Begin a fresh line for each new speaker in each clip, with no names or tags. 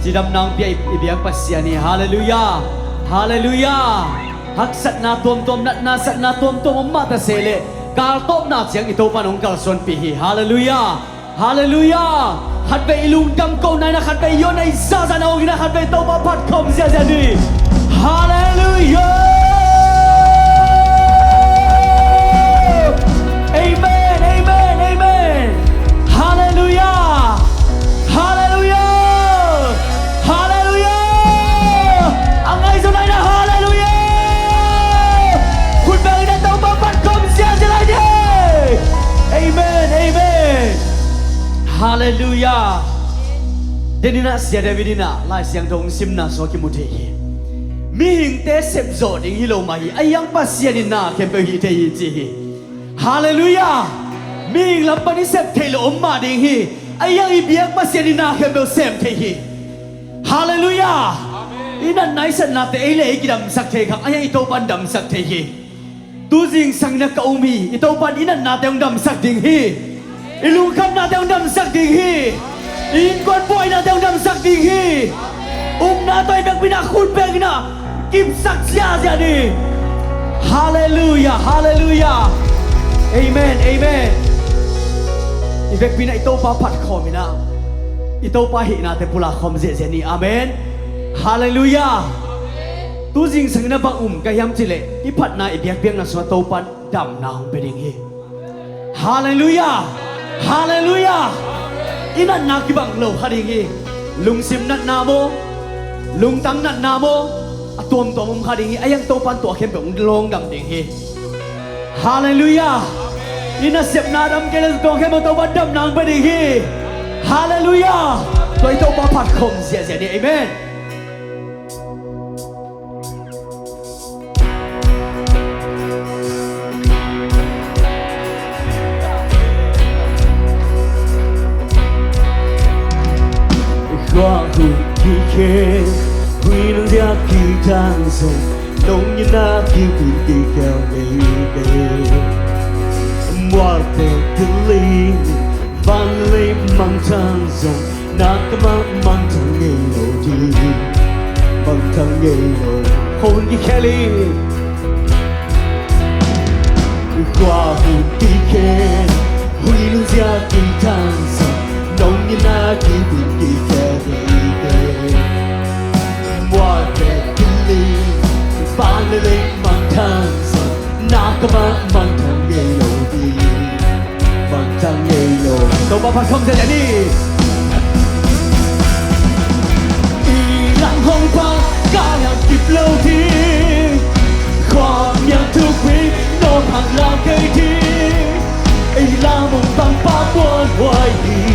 chỉ đâm nang bia ibiang pasiani hallelujah hallelujah hak sat na tuom nat na sat na tuom ma ta sele kal top na chiang ito panong kal son pi hi hallelujah hallelujah hat be ilung dam ko nai na hat be yo nai za na ong na hat be to ba phat khom zia ni hallelujah amen amen amen hallelujah hallelujah hallelujah ang ai zo nai na hallelujah kun be na to ba phat khom zia ni amen amen hallelujah denina sia davidina lai siang dong simna so ki mu the hi mi hing te sep zo ding hi lo ma hi ayang pa sia ni na kem pe hi the hi chi hi hallelujah mi hing lam pa ni sep the lo ma ding hi ayang i biak pa sia ni na kem pe sem the hi hallelujah ina nai san na te ele ki dam sak the khang ayang i to ban dam sak the hi tu jing sang na ka umi i to ban ina na te dam sak ding hi ilung kham na te dam sak ding hi in kon boy na te dam sak ding hi na toy bek bina khun bek na kim sak sia sia ni hallelujah hallelujah amen amen ibek bina ito pa phat khom ina ito pa hi na te pula khom je je ni amen hallelujah tu jing sang na bang ka yam chile i phat na i biak biak na so to pan dam na hong pe ding hi hallelujah hallelujah ina na ki bang lo ha ding hi lung sim nat na mo lung tang nat na mo atom tom ha ding hi ayang to pan to khem pe long dam ding hi hallelujah ina sep na dam ke le to khem to ban dam nang pe ding hi hallelujah toi to pa phat khom sia sia ni amen qua hụt khi khê huy nó ra khi tan sông đông như na khi bị đi theo đây mua về thứ ly van lấy mang tan sông na cái mang thằng nghề đầu đi mang thằng nghề đầu hôn đi khê ly qua hụt khi khê huy nó ra khi tan sông đông như na khi bị đi theo mua về thứ ly van lấy mang tan sông na cái mang thằng nghề đầu đi mang thằng nghề đầu đâu bao không thể đi lặng hồng quang cả hàng kịp lâu thì khoa miệng thư quý nô hàng làm cây thi ấy là một bằng ba buồn hoài đi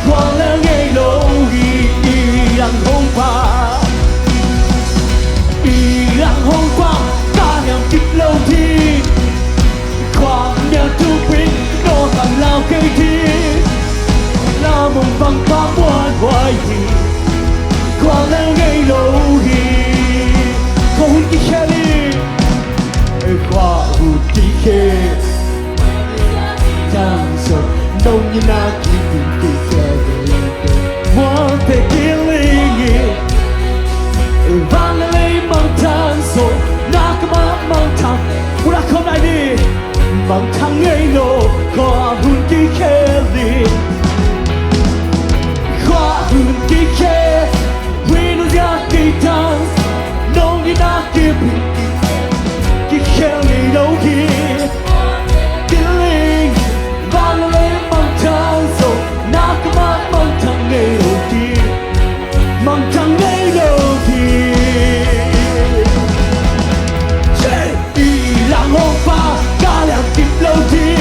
khoa là ngày lâu đi lặng hồng quang cả hàng kịp lâu thì khoa miệng thư quý nô hàng làm cây thi là một bằng ba buồn hoài đi qua là ngày lâu hi có hút cái khe đi qua hút cái khe đang sợ đâu như na chỉ hút cái khe hoa thể kia linh vang lên mang than rồi na cái mang than qua không lại đi mang than ngày lâu qua hút cái khe đi qua hút cái khe khi dance nông như na kia bị khi khéo ngày đâu khi cái linh vang lên mang thang rồi na cái mang thang ngày đầu tiên mang thang ngày đầu tiên chạy đi làm hông pha cả làm kịp lâu thì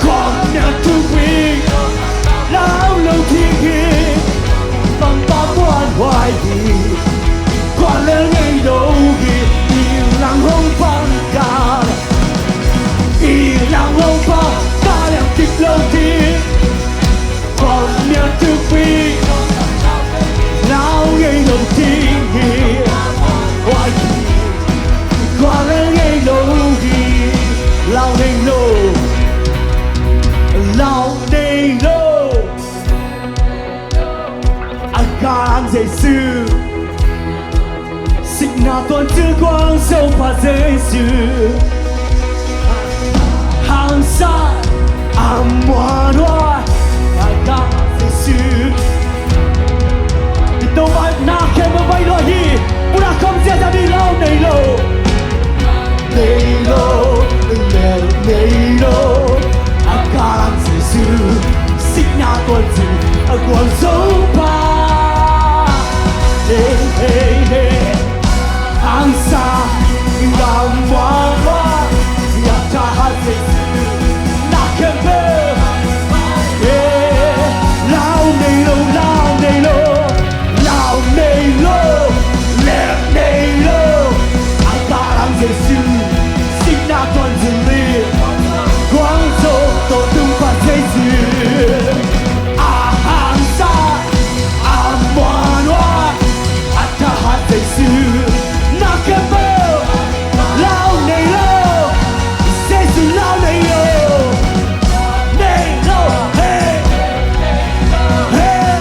còn nhà 感谢主，是那段之光手把耶稣，行山阿摩罗，感谢主，你都把那开门为了你，不让空间在你老内路，内路，内路，感谢主，是那段之光手把。Hey, hey, hey. Angsa Ramwawa Yatahaze Nakembe Lao Nelo Lao Nelo Lao Nelo Lep Nelo Akarang Jesu Sina Tuan Zuli Guangzhou Do Tumpa Jesu Angsa Amwanwa Jesu, nakebo, lao nelo, Jesu lao nelo, nelo, hey, hey,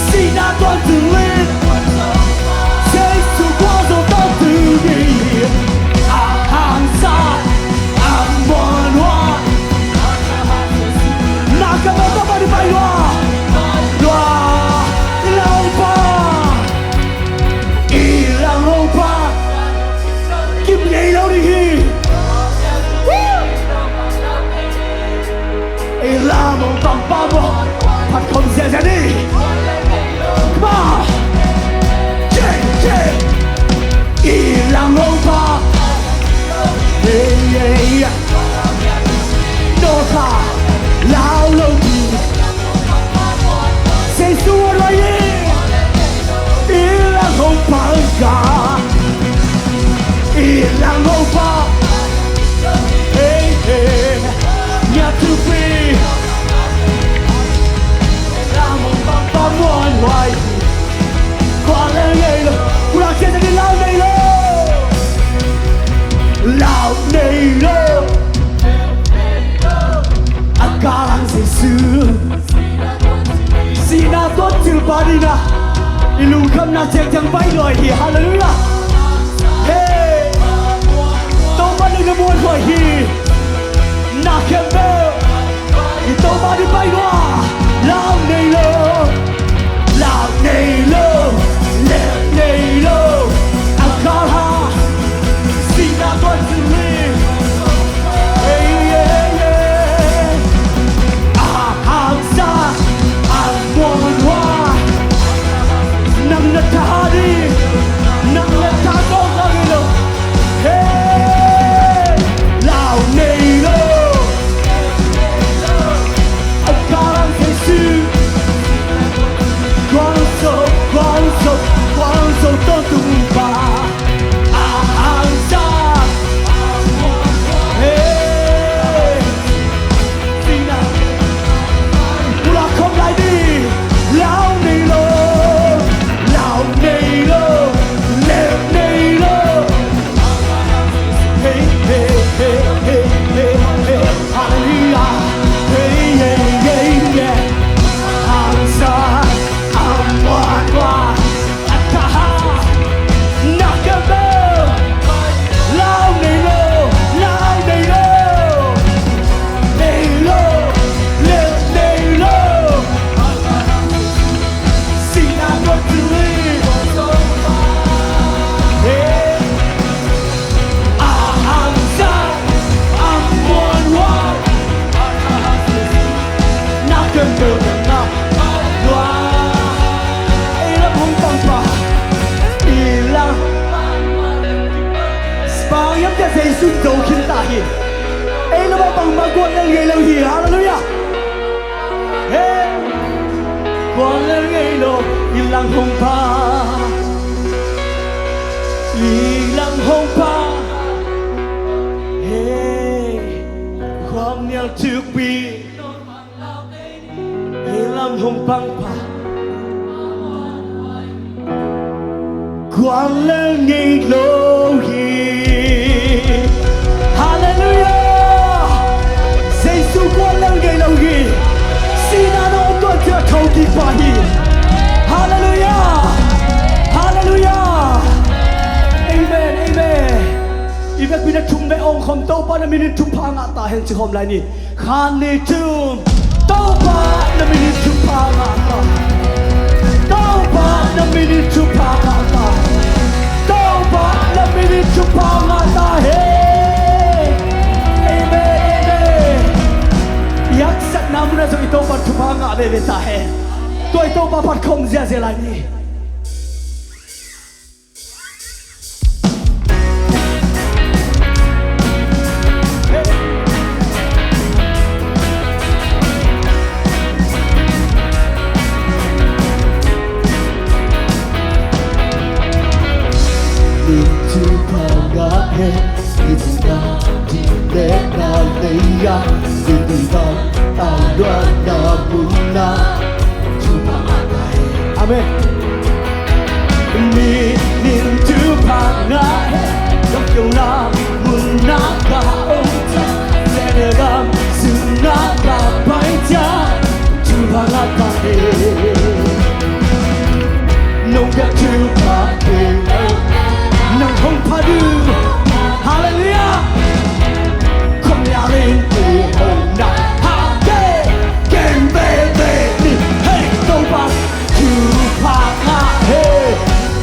sina tuan tuin, Jesu guazo tuan tuin, ahangsa, amonwa, nakebo tapa di baywa, doa, lao pa. Nhảy đâu đi hi Ê la một vòng ba bộ Thật không dễ dàng đi Come on Yeah, yeah Ý lặng hông ba Yeah, yeah, yeah Nô thả Lao lâu đi Sẽ xuống rồi đi Ý lặng hông ba cả Ilang opa, hey hey, nyatupi, lamong pampamuan wai, kuala ngelo, kurang siapa di lau ngelo, akarang Yesu, sina tuan tilpadina, ilung kam na cek jang bai loi hi, hallelujah, hey. Cái muôn khỏi hi na kem bơ thì tôi bao đi bay qua lao này lơ lẹ này lơ akara xin na tuan tui hey yeah yeah hàng xa muôn hoa nang na ta đi nang na ta có ra đi đâu hey Guangzhou都独霸，昂沙，嘿，听啊，不拉空来的，老内喽，老内喽，老内喽，嘿嘿嘿嘿嘿嘿，哈利路亚，嘿耶耶耶，昂沙，昂哇哇。Giêsu dấu khiến ta hiện, ấy là bao bằng bao quan lên ngày lâu hiện, hallelujah. Hey, quan lên ngày lâu, ilang hong pa, hey,ความเหนียวทุกปีilang hong pang pa, quan lên ngày lâu hiện. Hallelujah, Giêsu quan lên ngày lâu hiện, xin anh ôm tôi cho thâu kỳ phá hiện. คอมโตปานามินิทุพังอาตาเฮงจะคอมไรนี่คานิจุมโตปานามินิทุพังอาตาโตปานามินิทุพังอาตาโตปานามินิทุพังอาตาเฮเอเมเอยักษ์สัตนามุนาจะอิโตปาทุพังอาเบเบตาเฮตัวอิโตปาพัดคอมเสียเสียไรนี่Amen. Nin tu panga dok yona munaka ota senegam sunaka paita tu panga pare no get tu pare no hong padu hallelujah come down in the home now game baby hey go back to panga hey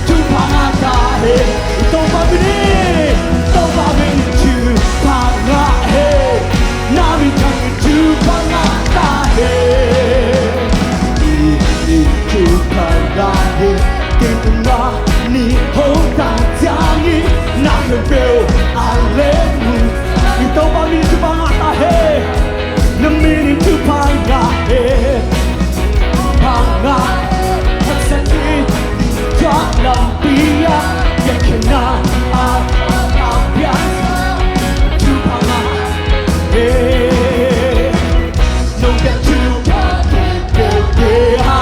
to panga da hey to pamini to pamini to panga hey now we come to panga da hey to panga hey get na ni ho da jang ni na ke bill I let you to pamini to panga da hey na mini to panga hey panga Lianpy ya kena abia tu panga no get tu ha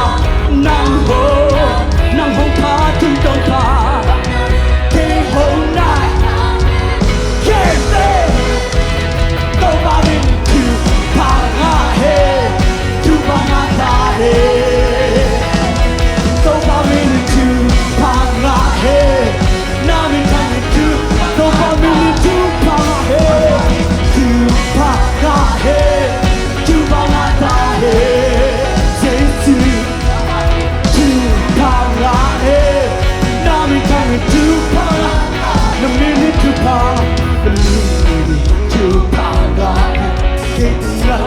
nang ho pa tu dong pa ke ho na ke se to ba min tu panga tu panga da to ba min tu panga hey now we come to to family to panga hey to panga hey to panga da hey ZCA to panga hey now we come to panga the minute to panga the minute to panga hey na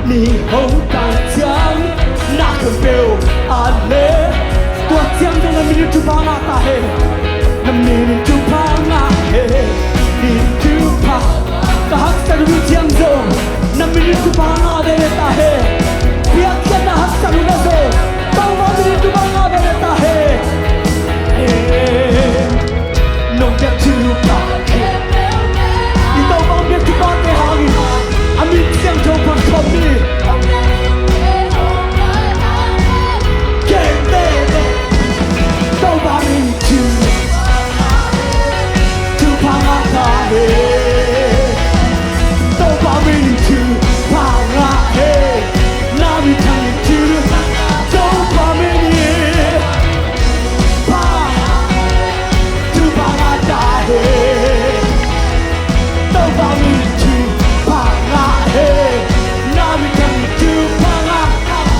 ni ho ta chang na ke bill ale tua chang trong năm minute to panga ta hey the minute to panga hey need to panga ta hak sa lu chang zo năm minute to panga de ta hey piak sa na hak sa lu na zo ta ma minute to panga de ta hey no get to panga ito ba get to panga hagi amin chang cho pa khom ni Don't buy me to panga da hey. Don't buy me to panga hey. Now we come to don't buy me to panga da hey. Don't buy me to panga hey. Now we come to panga.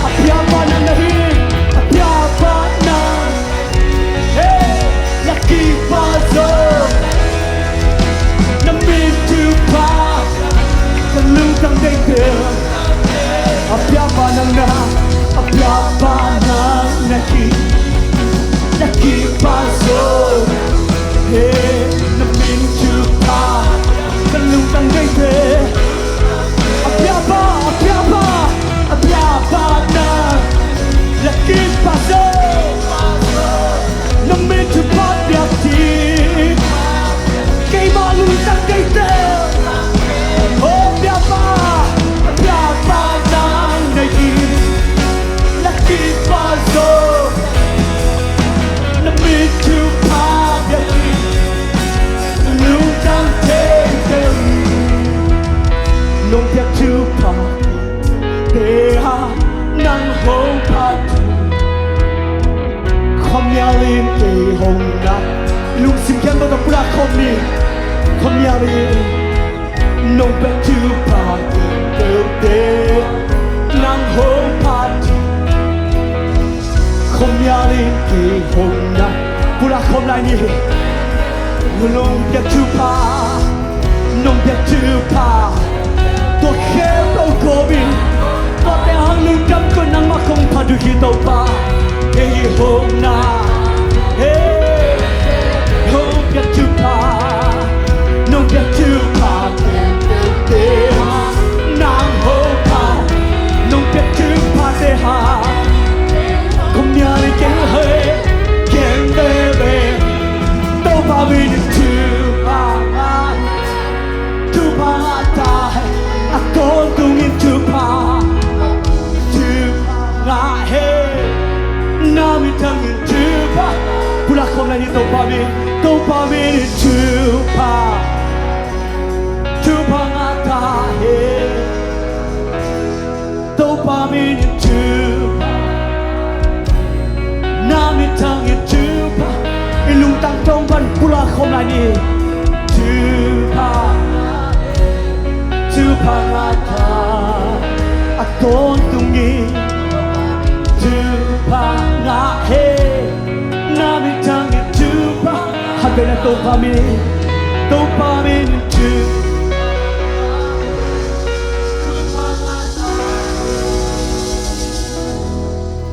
Apia bana nahi, apia bana. Lucky puzzle, the mid to pop, the loot of the girl. A piabanana, lucky puzzle. Hey, the mid to pop, the loot of the girl. A piabana, lucky puzzle. The mid to pop your teeth. Game on loose and they tell. Oh, piapa, down the heat. Lucky puzzle. The mid to pop your teeth. Loose and take them. No get to pop. They are none home party. Come here in the home now. Look, sim kendo da pura komi. Come here in. nông bé tu pa đều đê nắng hôm party không nhà lên kỳ hôm nay pula không lại nhỉ nông bé tu pa tôi khéo đâu có biết tôi để hàng lưng đâm con nắng mà không phá được khi tàu pa hey hôm nay hey hôm bé tu pa nông bé tu pa đều nắng hôm pa nông bé tu pa để ha không nhà đi kén hơi kén bê đâu pa mình con tung in tupa ngã he nami thang in tupa pula không lại đi tàu pa mi in tupa ngã ta he tàu pa mi in tupa nami thang in tupa in lung tang trong ban pula không lại đi tupa Tupangata aton tungi Tupanga he nami tangi tupa habena topami tu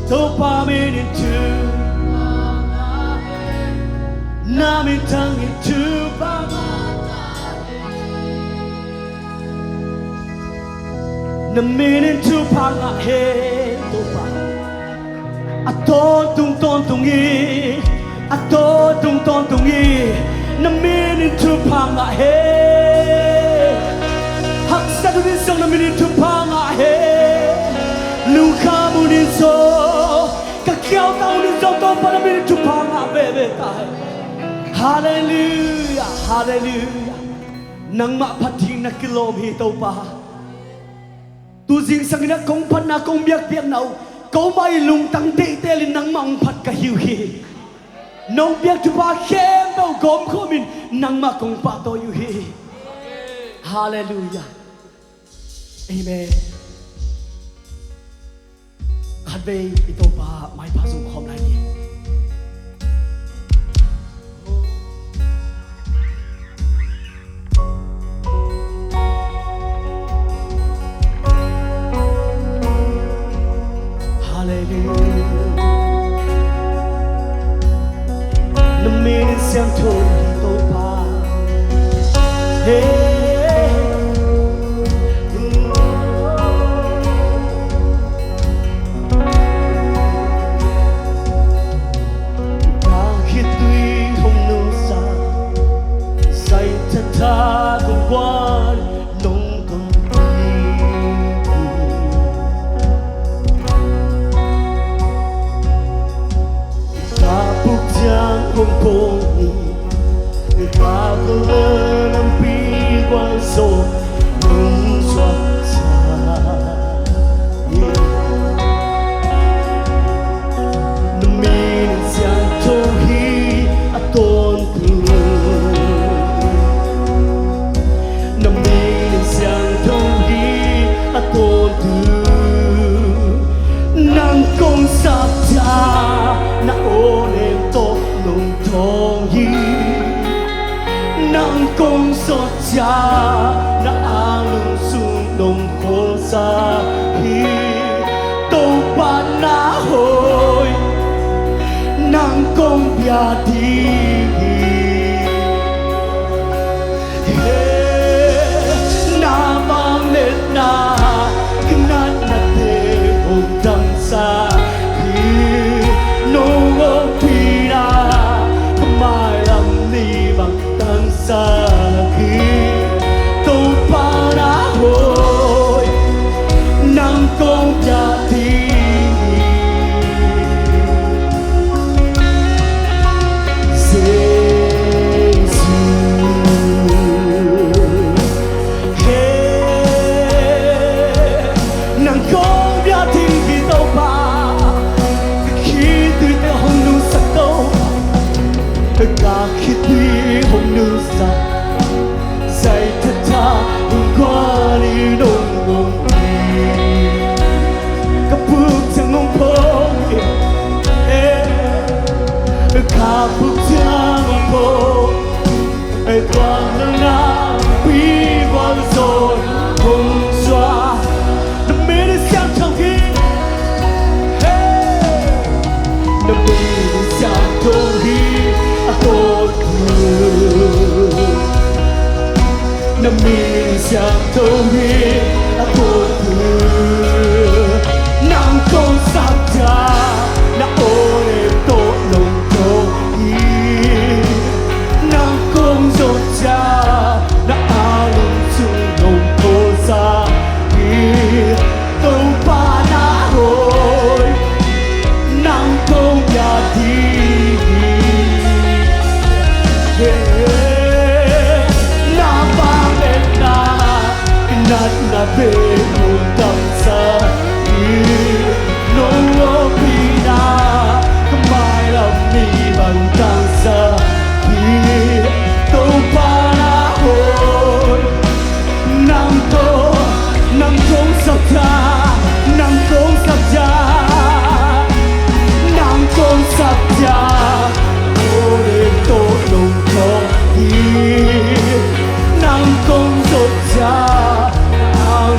topami tu nami tangi tupa na minin tupa nga he tupa ato tung i ato tung i na minin tupa nga he hak sa du din song na minin tupa nga he luka mu din so kakiao tao din so to pa na minin tupa nga bebe tai hallelujah hallelujah nang mapating na kilom hi tupa tu riêng sang na công phát na công biếc nào câu mai lung tăng tê tê lên nắng mong phát cả hiu hi nông biếc tu ba khem đâu gom khó mình nắng mà công phát tôi hiu hi hallelujah amen khát về ito ba mai ba dùng hôm nay đi nằm mê đến xem thôi tàu pa ta khi tuy không nương xa say thật tha cùng qua nông công không cô người ta có lỡ làm bi quan sâu nung xoát xa nằm mi nên giang thô hi a tôn tư nằm mi nên giang thô hi a tôn tư nàng công sát cha na ô nên tốt nung thong hi nang công sot cha na alung sun dom khong sa hi tàu pa na hoi nang công bia đi na bang let na knat na te hong dang sa sa khi tàu pa đã hồi nắng công gia thi tôi biết cô thừa nắng không sắp ra đã ô đêm tốt lòng tôi nắng không rộn ra đã lung chung lòng cô ra tôi ba đã hồi nắng không nhà đi na vang lên na nát na về một tầm xa nô pina mai làm mi bằng tang xa tôi ba đã hồi nắng không sắp ra nắng không sắp ra nắng không sắp ra ô đêm tốt lòng cho nắng không rộn ra áo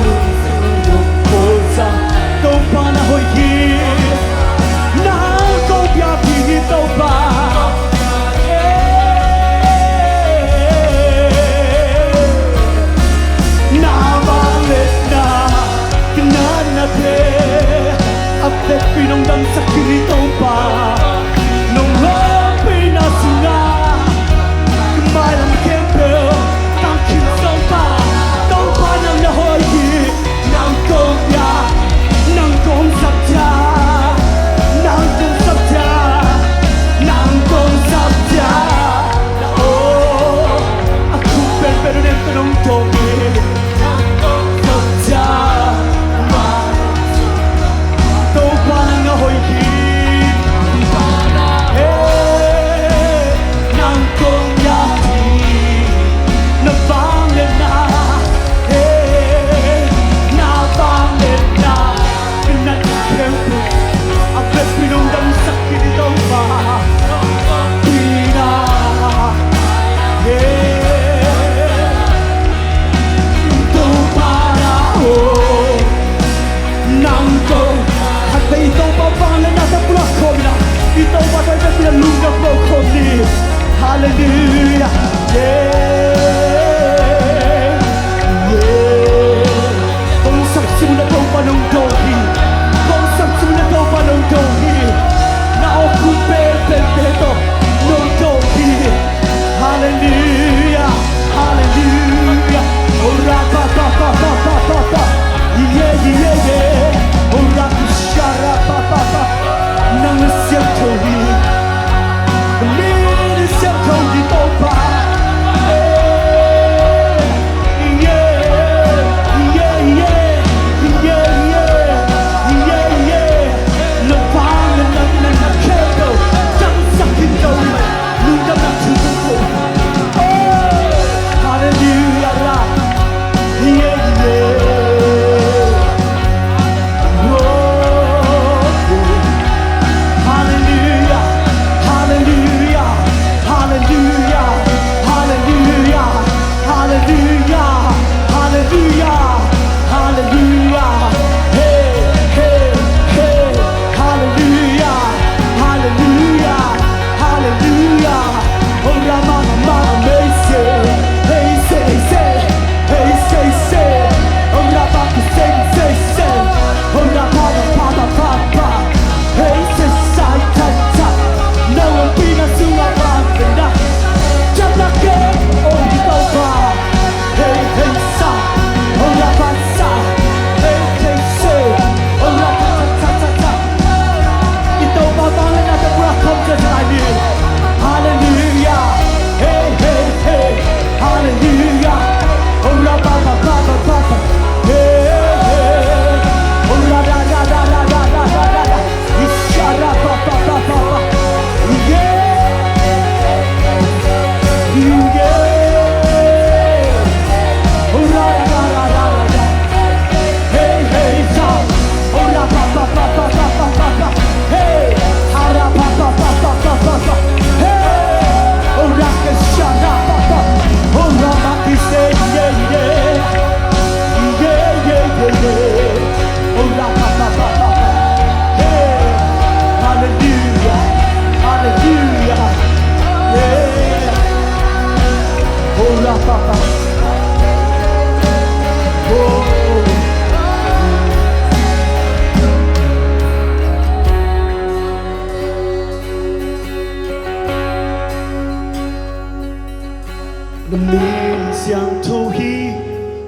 nằm miên xiang thâu hi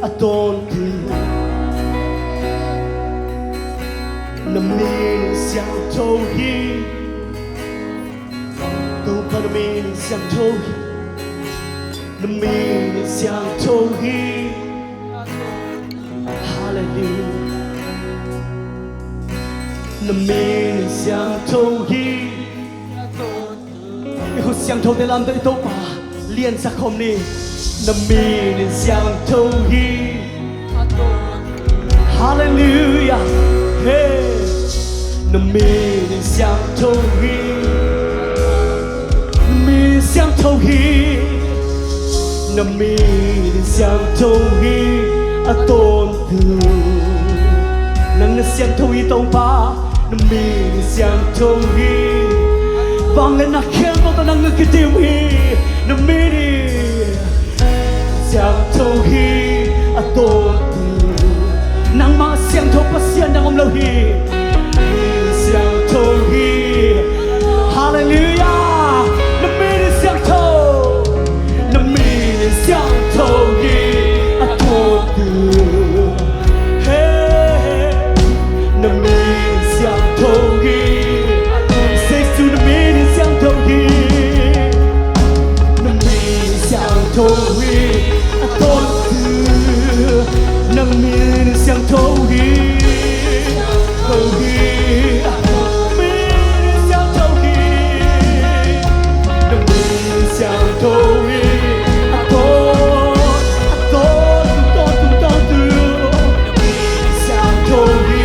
a tôn từ nằm miên xiang thâu hi tôn pa nằm miên xiang thâu hi nằm miên xiang thâu hi hallelujah nằm miên xiang thâu hi hút xiang thâu để làm tới tốt mà liên sắc hôm nay nằm miên xiang thâu hi hallelujah hey nằm miên xiang thâu hi miên xiang thâu hi nằm miên xiang thâu hi a tôn từ nâng xiang thâu hi tông ba nằm miên xiang thâu hi vang lên nát khen có ta nâng cái tim hi nằm miên xiang thâu hi a tôn từ nang ma xiang thâu pa xiang nang om lo hi xiang thâu hi hallelujah nằm miên xiang thâu nằm miên xiang thâu hi a tôn từ hey nằm miên xiang thâu hi say su nằm miên xiang thâu hi nằm miên xiang thâu hi a tôn từ nằm miên xiang thâu hi thâu hi miên xiang thâu hi nằm miên xiang thâu hi a tôn từ xiang thâu hi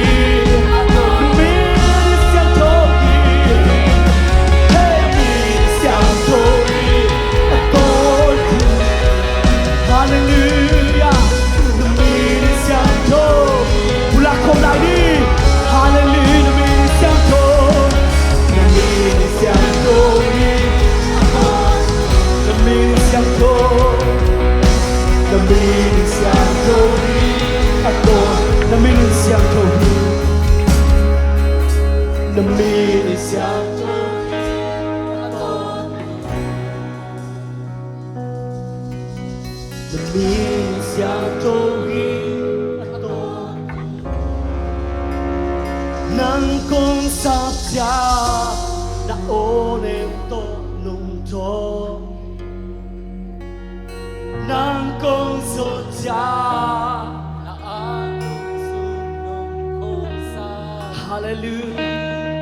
nằm miên xiang thâu hi hey miên xiang thâu hi a tôn từ hallelujah nằm miên xiang thâu pula không lại đi hallelujah nằm miên xiang thâu nằm miên xiang thâu hi nằm miên xiang thâu nằm miên xiang thâu hi a tôn nằm miên xiang thâu hi nằm miên xiang thâu hi a tôn nằm miên xiang thâu hi a tôn nang kong sap cha na onem to nung to nang kong so cha na anong sunong kong sa hallelujah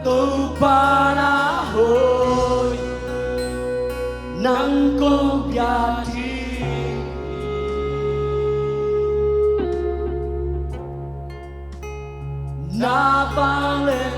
to panahon nang kong biati na vang lên